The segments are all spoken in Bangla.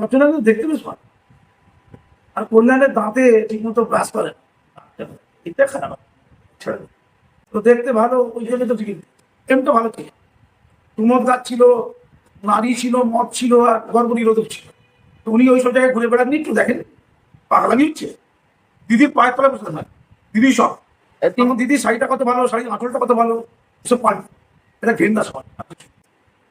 রচনা কিন্তু দেখতে বেশ ভালো। আর কল্যাণের দাঁতে ঠিকমতো ব্রাশ করে না। এটা খারাপ ছেড়ে দাও। তো দেখতে ভালো ওই জন্য তো ঠিকই এমটা ভালো ছিল। তুমদ গাছ ছিল, নারী ছিল, মদ ছিল আর গর্ভনিরোধক ছিল। তো উনি ওই সব জায়গায় ঘুরে বেড়াননি, একটু দেখেন পাগলামি হচ্ছে। দিদির পায়ের তলা বসে না, দিদি সব কিন্তু দিদির শাড়িটা কত ভালো, শাড়ির আঁচলটা কত ভালো, এসব পান এটা ঘেন্না সবাই।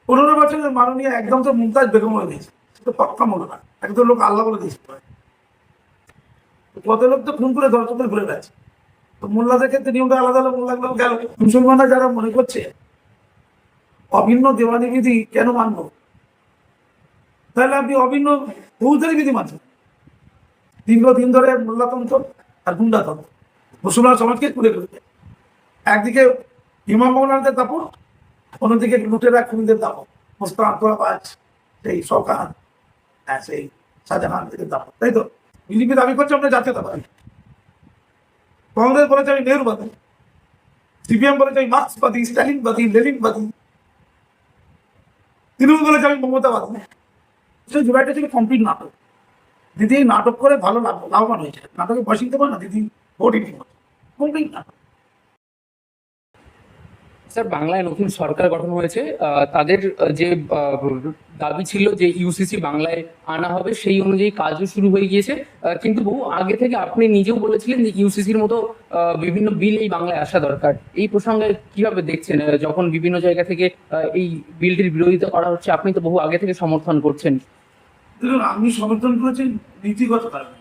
15 বছরের মাননীয় একদম তো মুমতাজ বেগম বলে দিয়েছে, তো পাক্কা মনে না, একদম লোক আল্লাহ বলে দিয়েছে। কত লোক তো খুন করে দর্শকদের ঘুরে বেড়াচ্ছে। তো মোল্লাদের ক্ষেত্রে নিয়মটা আলাদা হলো, মোল্লা গেল। মুসলমানরা যারা মনে করছে অভিন্ন দেওয়ানি বিধি কেন মানবো, তাহলে আপনি অভিন্ন ফৌজদারি বিধি মানছেন। দীর্ঘদিন ধরে মোল্লাতন্ত্র আর গুন্ডাতন্ত্র মুসলমান সমাজকে খুলে ফেলছে। একদিকে ইমাম মৌলানাদের দাপট, অন্যদিকে লুটেরা খুনিদের দাপট, মোস্তান তোলাবাজ, সেই সরকার, সেই শাহজাহান থেকে দাপট, তাই তো। বিজেপি দাবি করছে আমরা জাতীয়তাবাদী, কংগ্রেস বলেছে আমি নেহরুবাদী, সিপিএম বলেছে আমি মার্ক্সবাদী, স্ট্যালিনবাদী, লেনিনবাদী, তৃণমূল বলেছে আমি মমতাবাদী। সেই জোড়াটা ছিল কমপ্লিট নাটক। দিদি এই নাটক করে ভালো লাভবান হয়েছে, নাটকে পয়সা দিতে পারে না দিদি, ভোট কমপ্লিট নাটক। স্যার, বাংলায় নতুন সরকার গঠন হয়েছে, তাদের যে দাবি ছিল যে ইউসিসি বাংলায় আনা হবে, সেই অনুযায়ী কাজও শুরু হয়ে গিয়েছে। কিন্তু বহু আগে থেকে আপনি নিজেও বলেছিলেন যে ইউসিসির মতো বিভিন্ন বিল এই বাংলায় আসা দরকার। এই প্রসঙ্গে কিভাবে দেখছেন, যখন বিভিন্ন জায়গা থেকে এই বিলটির বিরোধিতা করা হচ্ছে, আপনি তো বহু আগে থেকে সমর্থন করছেন। দেখুন, আমি সমর্থন করেছি নীতিগত কারণে,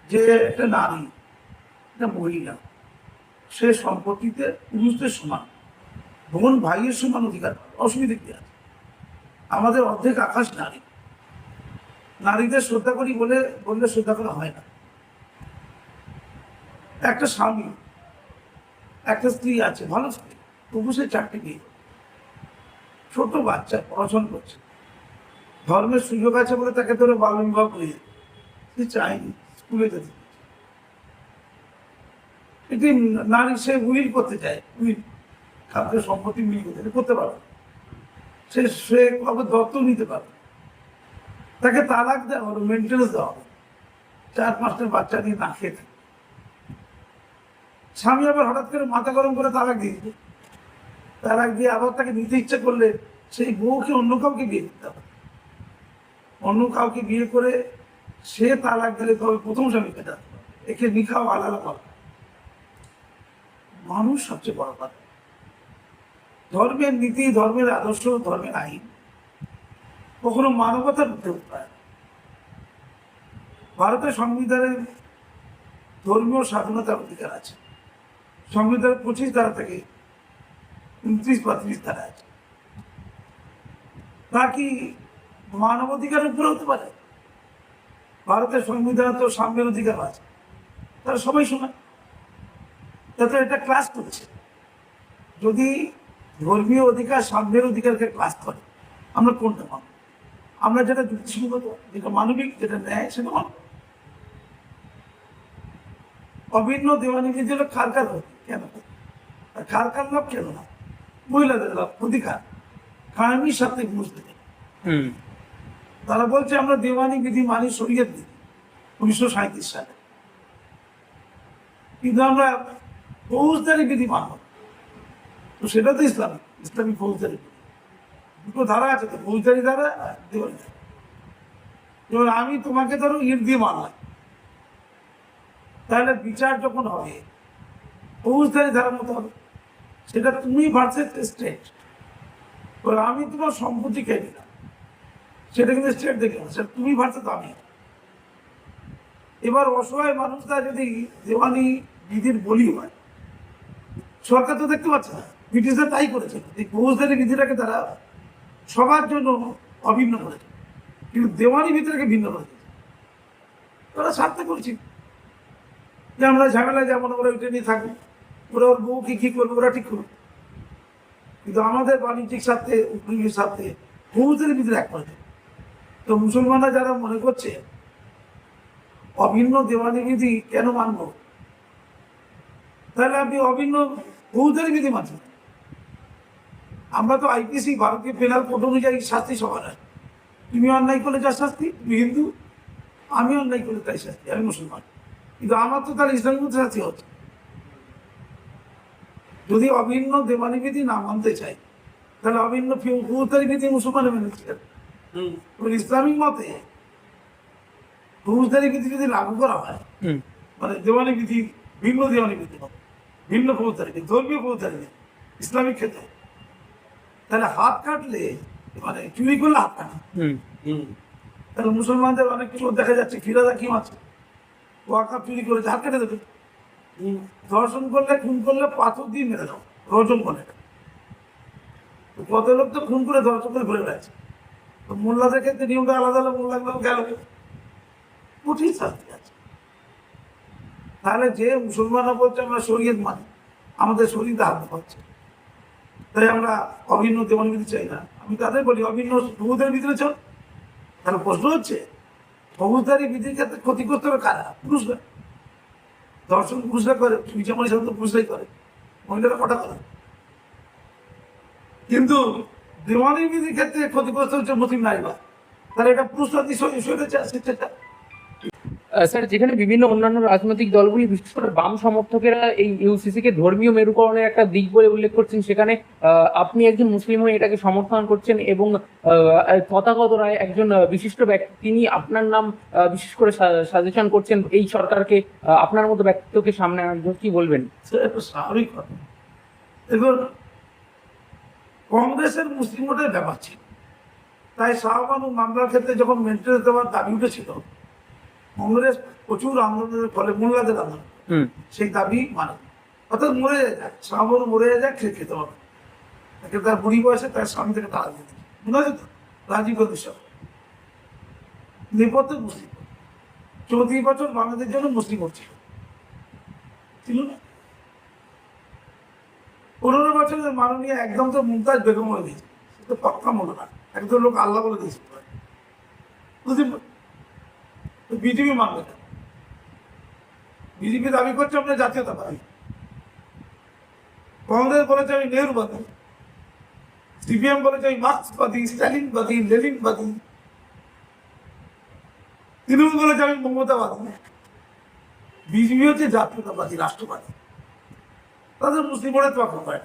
যে একটা নারী, একটা মহিলা, সে সম্পত্তিতে পুরুষদের সমান, বোন ভাইয়ের সমান অধিকার, অসুবিধা কি আছে? আমাদের অর্ধেক আকাশ নারী, নারীদের শ্রদ্ধা করি বললে শ্রদ্ধা করা হয় না। একটা স্বামী, একটা স্ত্রী আছে, ভালো স্ত্রী, তবু সে 4টে বিয়ে, ছোট বাচ্চা পড়াশোনা করছে, ধর্মের সুযোগ আছে বলে তাকে ধরে বাল্য বিবাহ করে সে চায়নি স্কুলে যেতে। এটি নারী, সে উইল করতে চায়, উইল কাউকে সম্পত্তি মিল করতে পারবে, সে কাউকে দত্তক নিতে পারবে, তাকে তালাক দেওয়া হলো, মেনটেন্স দেওয়া হলো, 4-5টা বাচ্চা নিয়ে না খেয়ে থাকে। স্বামী আবার হঠাৎ করে মাথা গরম করে তালাক দিয়ে দিল, তালাক দিয়ে আবার তাকে নিতে ইচ্ছে করলে সেই বউকে অন্য কাউকে বিয়ে দিতে হবে, অন্য কাউকে বিয়ে করে সে তালাক দিলে তবে প্রথম স্বামীকে যাবে, একে নিখাও আলাদা পাবে। মানুষ সবচেয়ে বড় কথা, ধর্মের নীতি, ধর্মের আদর্শ, ধর্মের আইন কখনো মানবতার উঠতে পারে না। ভারতের সংবিধানে ধর্মীয় স্বাধীনতার অধিকার আছে, সংবিধানের 25 ধারা থেকে 29 বা 30 ধারা আছে। তা কি মানবাধিকারের উপরে হতে পারে? ভারতের সংবিধানে তো সাম্যের অধিকার আছে, তারা সবাই সমান। তাতে এটা ক্লাস করছে। যদি ধর্মীয় অধিকার সাম্যের অধিকারকে ক্লাস করে, আমরা কোনটা মানব? আমরা যেটা যুক্তিসঙ্গত, যেটা মানবিক, যেটা ন্যায়, সেটা মানব। অভিন্ন দেওয়ানি বিধি হলো কার কেন, কার লাভ কেন না? মহিলাদের লাভ, অধিকার, কায়েমির সাথে বুঝতে। তারা বলছে আমরা দেওয়ানি বিধি মানি শরীয়ত বিধি 1937 সালে, কিন্তু আমরা ফৌজদারি বিধি মানব। তো সেটা তো ইসলামিক ফৌজদারি বিধি, দুটো ধারা আছে তো, ফৌজদারি ধারা আর দেওয়ানি ধারা। এবার আমি তোমাকে ধরো ইট দিয়ে মারলাম, তাহলে বিচার যখন হবে ফৌজদারি ধারার মতো হবে, সেটা তুমি ভার্সেস স্টেট। আমি তোমার সম্পত্তি খেয়ে দিলাম, সেটা কিন্তু স্টেট দেখে না, সেটা তুমি ভার্সেস আমি। এবার অসহায় মানুষরা যদি দেওয়ানি বিধির বলি হয়, সরকার তো দেখতে পাচ্ছে না, ব্রিটিশরা তাই করেছে, এই ফৌজদারি বিধিটাকে তারা সবার জন্য অভিন্ন করেছে, কিন্তু দেওয়ানি বিধিটাকে ভিন্ন করেছে। তারা স্বার্থে করছে যে আমরা ঝামেলায় যেমন ওরা ওইটা নিয়ে থাকবো, ওরা ওর বউকে কি করবে ওরা ঠিক করবে, কিন্তু আমাদের বাণিজ্যিক স্বার্থে, উপযোগীর স্বার্থে ফৌজদারি বিধির এক করে। তো মুসলমানরা যারা মনে করছে অভিন্ন দেওয়ানি বিধি কেন মানব, তাহলে আপনি অভিন্ন ফৌজদারি বিধি মানছেন। আমরা তো আইপিসি, ভারতীয় পেনাল কোড অনুযায়ী শাস্তি সবার হয়, তুমি অন্যায় করলে যা শাস্তি, তুমি হিন্দু, আমি অন্যায় করলে তাই শাস্তি, আমি মুসলমান। কিন্তু আমার তো তাহলে ইসলামের মধ্যে শাস্তি হচ্ছে। যদি অভিন্ন দেওয়ানি বিধি না মানতে চাই, তাহলে অভিন্ন ফৌজদারি বিধি মুসলমানে মেনেছে। ইসলামিক মতে ফৌজদারি বিধি যদি লাগু করা হয়, হুম মানে দেওয়ানি বিধি, ভিন্ন দেওয়ানি বিধি নয়, ভিন্ন ফৌজদারি বিধি, ধর্মীয় ফৌজদারি বিধি ইসলামিক ক্ষেত্রে, তাহলে হাত কাটলে, মানে চুরি করলে হাত কাটে। হুম তাহলে মুসলমানদের অনেক কিছু দেখা যাচ্ছে ফিরাদা কি আছে, ওয়াকাফ চুরি করেছে, হাত কেটে দেবে। ধর্ষণ করলে, খুন করলে পাথর দিয়ে মেরে দাও, রজম করে। তো কত লোক তো খুন করে ধর্ষণ করে ঘুরে বেড়াচ্ছে। তো মোল্লাদের ক্ষেত্রে নিয়মটা আলাদা হলো, মোল্লাগুলো গেল, কঠিন শাস্তি আছে। তাহলে যে মুসলমানরা বলছে আমরা শরীয়ত মানি, আমাদের শরীরে হাত পাচ্ছে, তাই আমরা অভিন্ন দেওয়ান বিধি চাই না। আমি তাদের বলি অভিন্ন ফৌজদারি ভিতরে চল। তাহলে প্রশ্ন হচ্ছে ফৌজদারি বিধির ক্ষেত্রে ক্ষতিগ্রস্ত হবে কারা? পুরুষরা। ধর্ষণ পুরুষরা করে, বিচারমানি সাধারণত পুরুষরাই করে, মহিলারা কটা করে। কিন্তু দেওয়ানি বিধির ক্ষেত্রে ক্ষতিগ্রস্ত হচ্ছে মুসলিম নারীরা, তাহলে এটা পুরুষরা সেটা। স্যার, যেখানে বিভিন্ন অন্যান্য রাজনৈতিক দলগুলি বিশেষ করে বাম সমর্থকেরা এই ইউসিসি কে ধর্মীয় মেরুকরণের একটা দিক বলে উল্লেখ করছেন, সেখানে আপনি একজন মুসলিম হয়ে এটাকে সমর্থন করছেন এবং তথাগত রায় একজন বিশিষ্ট ব্যক্তি, তিনি আপনার নাম বিশেষ করে সাজেশন করছেন এই সরকারকে, আপনার মতো ব্যক্তিত্বকে সামনে আনার জন্য কি বলবেন? সেটা একটা স্বাভাবিক কথা। দেখুন, কংগ্রেসের মুসলিম ভোটের ব্যাপার ছিল, তাই শাহবানু মামলার ক্ষেত্রে যখন মেন্টেন্স দেওয়ার দাবি উঠেছিল, কংগ্রেস প্রচুর আন্দোলনের ফলে, মোল্লাদের আন্দোলন, সেই দাবি মানে অর্থাৎ মরে যায়, শাহবানু মরে যায়, খেতে হবে তাকে, তার বুড়ি বয়সে তার স্বামী থেকে তাড়া দিতে, মনে আছে তো, রাজীব গান্ধী সব নেপথ্যে মুসলিম 34 বছর বাংলাদেশের জন্য মুসলিম হচ্ছিল, ছিল না। 15 বছরের মাননীয় একদম তো মুমতাজ বেগম হয়ে দিয়েছে, সে তো পক্কা মনে না, একদম লোক আল্লাহ বলে দিয়েছে। বিজেপি মানবে না, বিজেপি দাবি করছে আমরা জাতীয়তাবাদী, কংগ্রেস বলেছে আমি নেহরুবাদী, সিপিএম বলেছে আমি মার্ক্সবাদী, স্ট্যালিনবাদী, লেনিনবাদী, তৃণমূল বলেছে আমি মমতাবাদী, বিজেপি হচ্ছে জাতীয়তাবাদী, রাষ্ট্রবাদী। তাদের মুসলিম বলে তো এখন পায়,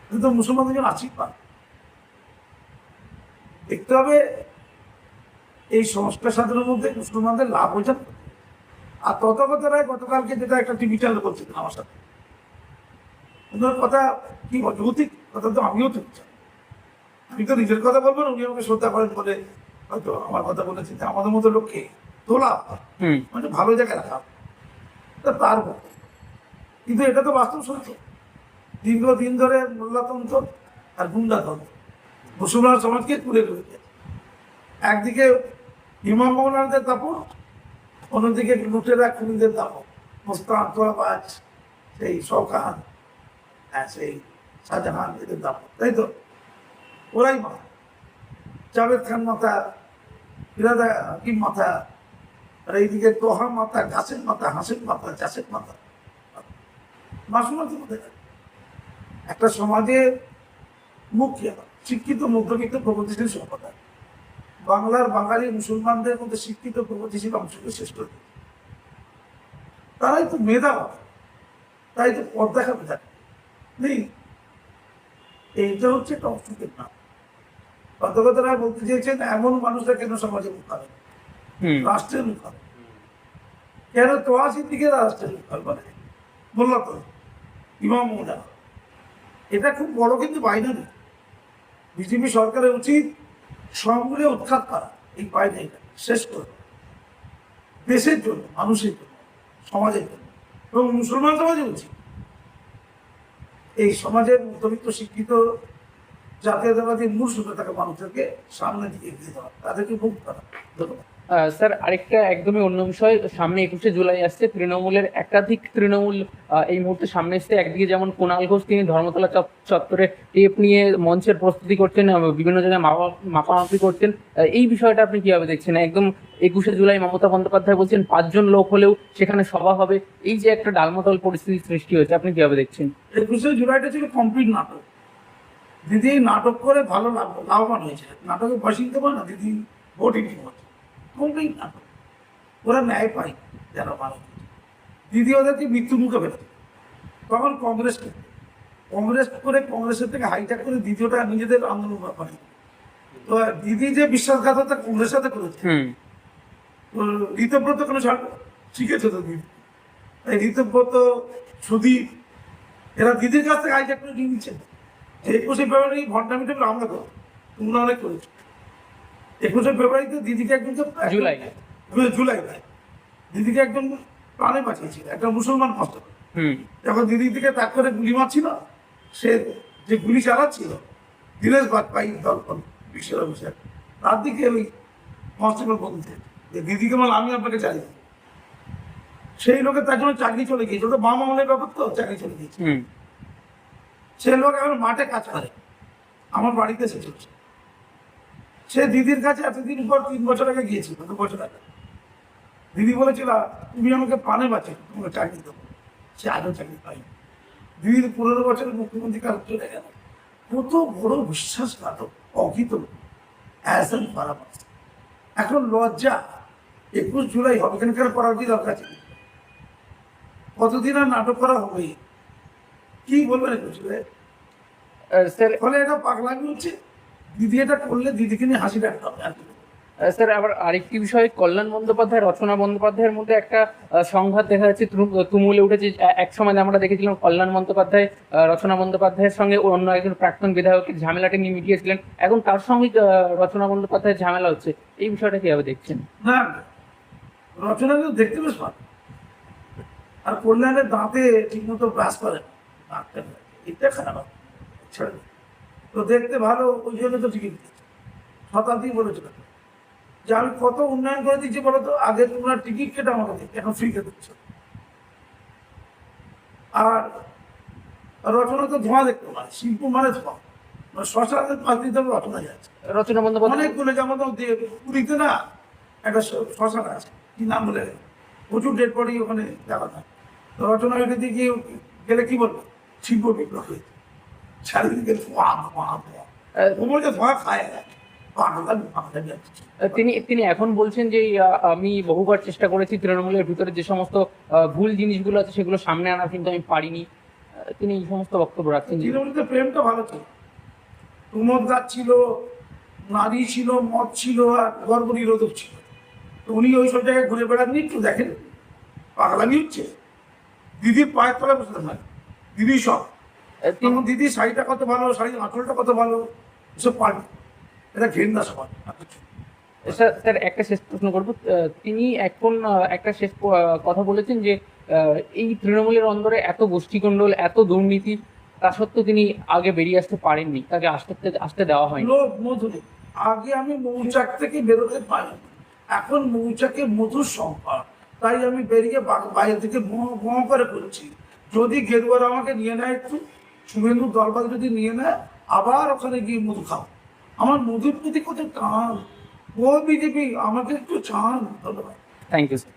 কিন্তু মুসলমানদের জন্য আশীর্বাদ। দেখতে হবে এই সংস্কার সাধনের মধ্যে মুসলমানদের লাভ হয়েছে। আর তথাগত রায় গতকালকে যেটা একটা টিভি চ্যানেল করছিলেন আমার সাথে, ওনার কথা কি অযৌক্তিক কথা, তো আমিও তো চাই, আমি তো নিজের কথা বলবো না, উনি আমাকে শ্রদ্ধা করেন বলে হয়তো আমার কথা বলেছেন যে আমাদের মতো লোককে তোলা মানে ভালো জায়গায় রাখা, তার মতো। কিন্তু এটা তো বাস্তব সত্য, দীর্ঘদিন ধরে মোল্লাতন্ত্র আর গুন্ডাতন্ত্র মুসলমান সমাজকে তুলে রয়েছে। একদিকে ইমাম মৌলানাদের দাপট, অন্যদিকে লুটেরা খুনিদের দাপট, মোস্তান, তোরাবাজ, সেই শওকাত, সেই শাহজাহান, এদের দাপট, তাই তো? ওরাই মাথা, জাভেদ খান মাথা, ফিরাদা হাকিম মাথা, আর এইদিকে তোহা মাথা, গাছের মাথা, হাসের মাথা, চাষের মাথা, মাসুমাতের মধ্যে। একটা সমাজে মুখিয়া শিক্ষিত, মধ্যবিত্ত, প্রগতিশীল সম্প্রদায়, বাংলার বাঙালি মুসলমানদের মধ্যে শিক্ষিত, প্রগতিশীল অংশকে শেষ করে দিয়েছে। তারাই তো মেধাবান, তাই তো পথ দেখাবে থাকে নেই। এইটা হচ্ছে একটা অসুখের নাম। কথকতারা বলতে চেয়েছেন এমন মানুষরা কেন সমাজে মুখ হবে, রাষ্ট্রের মুখ হবে কেন? তোয়াশির দিকে রাষ্ট্রের মুখ হবে, মানে বলল তো ইমাম মোলা, এটা খুব বড় কিন্তু বাইনারি। বিজেপি সরকারের উচিত সবগুলো উৎখাত করা, এই বাইনারিটা শেষ করে দেশের জন্য, মানুষের জন্য, সমাজের জন্য, এবং মুসলমান সমাজে উচিত এই সমাজের মধ্যবিত্ত শিক্ষিত জাতীয়তাবাদী মূল সূত্রটাকে মানুষদেরকে সামনে দিকে এগিয়ে দেওয়া, তাদেরকে মুখ করা। ধন্যবাদ। স্যার, আরেকটা একদমই অন্য বিষয়, সামনে 21শে জুলাই আসছে, তৃণমূলের একাধিক তৃণমূল এই মুহূর্তে সামনে এসছে। একদিকে যেমন কুণাল ঘোষ, তিনি ধর্মতলা চত্বরে টেপ নিয়ে মঞ্চের প্রস্তুতি করছেন, বিভিন্ন জায়গায় মাপামাপি করছেন, এই বিষয়টা আপনি কিভাবে দেখছেন? একদম 21শে জুলাই মমতা বন্দ্যোপাধ্যায় বলছেন 5 জন লোক হলেও সেখানে সভা হবে, এই যে একটা ডালমাতল পরিস্থিতি সৃষ্টি হয়েছে, আপনি কিভাবে দেখছেন? 21শে জুলাইটা ছিল কমপ্লিট নাটক। দিদি নাটক করে ভালো লাভবান হয়েছে, নাটকে পয়সা দিতে পারে না, দিদি ওটিটি হচ্ছে কোনটাই না, ওরা ন্যায় পায় যারা মানুষ। দিদি ওদেরকে মৃত্যু মুখে ফেলেছে, তখন কংগ্রেস করে কংগ্রেসের থেকে হাইটাক করে দ্বিতীয়টা নিজেদের আন্দোলন করে। তো দিদি যে বিশ্বাসঘাতকতা কংগ্রেসের সাথে করেছে, ঋতব্রত কোনো ছাড় শিখেছে তো দিদি, তাই ঋতব্রত সুদীপ এরা দিদির কাছ থেকে হাইটাক করে নিয়ে নিচ্ছে। 21শে ফেব্রুয়ারি ভণ্ডামিটা আমরা তো তোমরা অনেক করেছো। 21শে ফেব্রুয়ারিতে দিদিকে একজন জুলাই দিদিকে একজন প্রাণে বাঁচিয়েছিল, একটা মুসলমান কষ্ট। যখন দিদি থেকে তাক করে গুলি মারছিল, সে যে গুলি চালাচ্ছিল দীনেশ বাজপাই দল বিশ্বের অভিষেক, তার দিকে ওই কনস্টেবল বলতে যে দিদিকে বল আমি আপনাকে চালিয়ে, সেই লোকের তার জন্য চাকরি চলে গিয়েছে। ওটা বাম আমলের ব্যাপার তো, চাকরি চলে গিয়েছে। সে লোক এখন মাঠে কাজ করে, আমার বাড়িতে এসে চলছে। সে দিদির কাছে এতদিন পর 3 বছর আগে গিয়েছিল, 2 বছর আগে দিদি বলেছিল তুমি আমাকে পানে বাঁচে তোমাকে চাকরি দেবো। সে আজও চাকরি পাইনি। দিদির 15 বছরের মুখ্যমন্ত্রী কাজ চলে গেল। কত বড় বিশ্বাসঘাতক, অকৃত অ্যাসেন্ট খারাপ। এখন লজ্জা, 21 জুলাই হবে, এখানকার করার কি দরকার ছিল? কতদিন আর নাটক করা হবে? কি বলবেন 21 জুলাই? স্যার ফলে এটা পাগলামি হচ্ছে। দিদি এটা করলে দিদিকে নিয়ে হাসি রাখতে হবে। স্যার আবার আরেকটি বিষয়, কল্যাণ বন্দ্যোপাধ্যায় রচনা বন্দ্যোপাধ্যায়ের মধ্যে একটা সংঘাত দেখা যাচ্ছে, তুমুলে উঠেছে। এক সময় আমরা দেখেছিলাম কল্যাণ বন্দ্যোপাধ্যায় রচনা বন্দ্যোপাধ্যায়ের সঙ্গে অন্য একজন প্রাক্তন বিধায়কের ঝামেলাটা নিয়ে মিটিয়েছিলেন, এখন তার সঙ্গে রচনা বন্দ্যোপাধ্যায়ের ঝামেলা হচ্ছে। এই বিষয়টা কিভাবে দেখছেন? না, রচনা কিন্তু দেখতে বেশ ভালো, আর কল্যাণের দাঁতে ঠিক মতো ব্রাশ করে এটা খারাপ ছেড়ে দেয়। তো দেখতে ভালো, ওই জন্য তো টিকিট দিচ্ছে। শতাব্দী বলেছিল যে আমি কত উন্নয়ন করে দিচ্ছি বলো তো, আগে তোমরা টিকিট কেটে আমাকে দিচ্ছি, এখন ফ্রিতে দিচ্ছ। আর রচনা তো ধোঁয়া দেখতে পারে, শিল্প মানে ধোঁয়া, শ্মশানের পাশ দিতে হবে রচনা যাচ্ছে। রচনা বন্দ্যোপাধ্যায় অনেকগুলো, যেমন পুরীতে না একটা শ্মশান আছে, কি নাম বলে, প্রচুর ডেড বডি ওখানে দেখা যায়। রচনা ওইটা দিয়ে গেলে কি বলবো, শিল্প বিপ্লব হয়েছে, চারিদিকে ধোঁয়া ধোঁয়া ধোঁয়া, ওপর যে ধোঁয়া খায় তিনি এখন বলছেন যে আমি বহুবার চেষ্টা করেছি তৃণমূলের ভিতরে যে সমস্ত ভুল জিনিসগুলো আছে সেগুলো সামনে আনা, কিন্তু আমি পারিনি। তিনি এই সমস্ত বক্তব্য রাখছেন। তৃণমূলের প্রেমটা ভালো ছিল, প্রমোদ গাছ ছিল, নারী ছিল, মদ ছিল, আর গর্ব নিরোধক ছিল। তো উনি ওই সব জায়গায় ঘুরে বেড়াননি, একটু দেখেন পাগলামি হচ্ছে। দিদির পায়ের তলা বসে না, দিদি সব তখন দিদি শাড়িটা কত ভালো, শাড়ির আঁচলটা কত ভালো, এসব পারবে, এটা ঘেন্না সবার। স্যার একটা শেষ প্রশ্ন করবো, তিনি এখন একটা শেষ কথা বলেছেন যে এই তৃণমূলের অন্দরে এত গোষ্ঠীকণ্ডল, এত দুর্নীতি, তা সত্ত্বেও তিনি আগে বেরিয়ে আসতে পারেননি, তাকে আসতে দেওয়া হয়নি। লোভ মধুরে, আগে আমি মৌচাক থেকে বেরোতে পারি, এখন মৌচাকে মধুর সম্পদ, তাই আমি বেরিয়ে বাইরে থেকে ভঁ করে করছি। যদি গেরুয়ার আমাকে নিয়ে নেয়, একটু শুভেন্দু দলবাদ যদি নিয়ে নেয়, আবার ওখানে গিয়ে মধু খাও। আমার মধুর প্রতি কত টান, ও বিজেপি আমাকে একটু চান। ধন্যবাদ। Thank you sir.